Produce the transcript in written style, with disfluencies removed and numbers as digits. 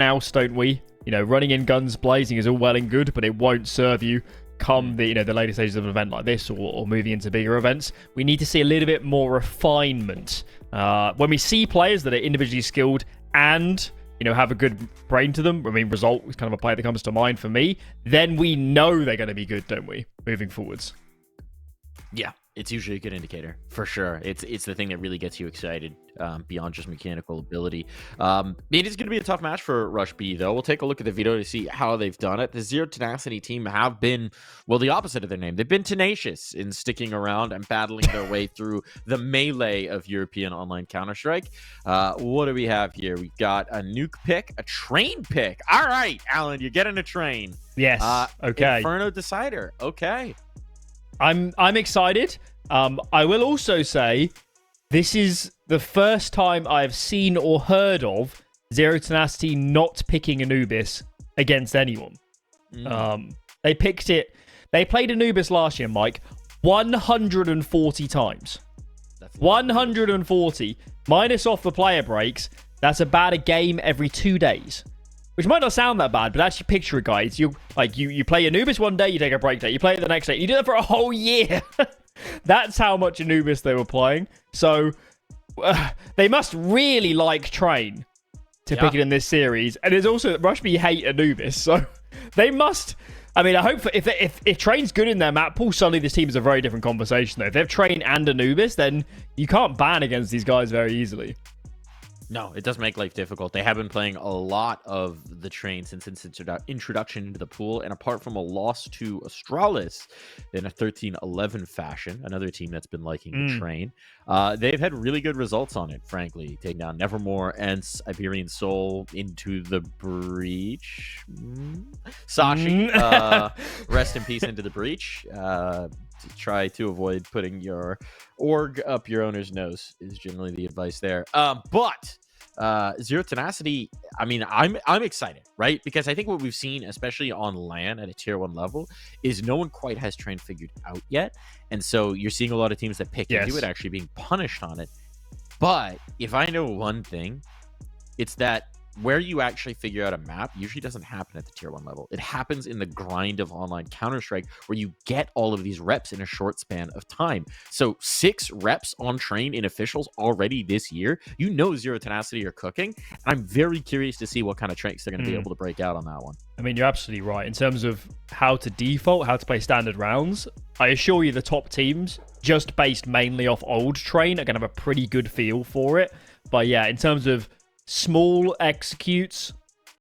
else, don't we? You know, running in guns blazing is all well and good, but it won't serve you come the the later stages of an event like this, or moving into bigger events. We need to see a little bit more refinement. When we see players that are individually skilled and have a good brain to them, I mean, Result is kind of a player that comes to mind for me, then we know they're going to be good, don't we, moving forwards? Yeah, it's usually a good indicator, for sure. It's the thing that really gets you excited beyond just mechanical ability. It is going to be a tough match for Rush B, though. We'll take a look at the video to see how they've done it. The Zero Tenacity team have been, well, the opposite of their name. They've been tenacious in sticking around and battling their way through the melee of European online Counter-Strike. What do we have here? We've got a nuke pick, a train pick. All right, Alan, you're getting a train. Yes, okay. Inferno Decider, okay. I'm excited. I will also say this is the first time I've seen or heard of Zero Tenacity not picking Anubis against anyone. They picked it. They played Anubis last year, Mike, 140 times. That's 140 minus off the player breaks. That's about a game every 2 days. Which might not sound that bad, but actually picture it, guys. You play Anubis one day, you take a break day. You play it the next day. You do that for a whole year. That's how much Anubis they were playing. So they must really like Train to pick it in this series. And there's also Rush B hate Anubis, so they must. I mean, I hope if Train's good in their map pool, suddenly this team is a very different conversation. Though, if they have Train and Anubis, then you can't ban against these guys very easily. No, it does make life difficult. They have been playing a lot of the Train since its introduction into the pool, and apart from a loss to Astralis in a 13-11 fashion, another team that's been liking the Train, they've had really good results on it, frankly. Taking down Nevermore and Iberian Soul into the breach. Sashi, rest in peace into the breach. To try to avoid putting your org up your owner's nose is generally the advice there. But Zero Tenacity, I mean, I'm excited, right? Because I think what we've seen, especially on LAN at a tier 1 level, is no one quite has Train figured out yet. And so you're seeing a lot of teams that pick into it actually being punished on it. But if I know one thing, it's that where you actually figure out a map usually doesn't happen at the tier 1 level. It happens in the grind of online Counter-Strike, where you get all of these reps in a short span of time. So 6 reps on Train in officials already this year, Zero Tenacity are cooking. I'm very curious to see what kind of tricks they're going to be able to break out on that one. I mean, you're absolutely right. In terms of how to default, how to play standard rounds, I assure you the top teams, just based mainly off old Train, are going to have a pretty good feel for it. But yeah, in terms of small executes,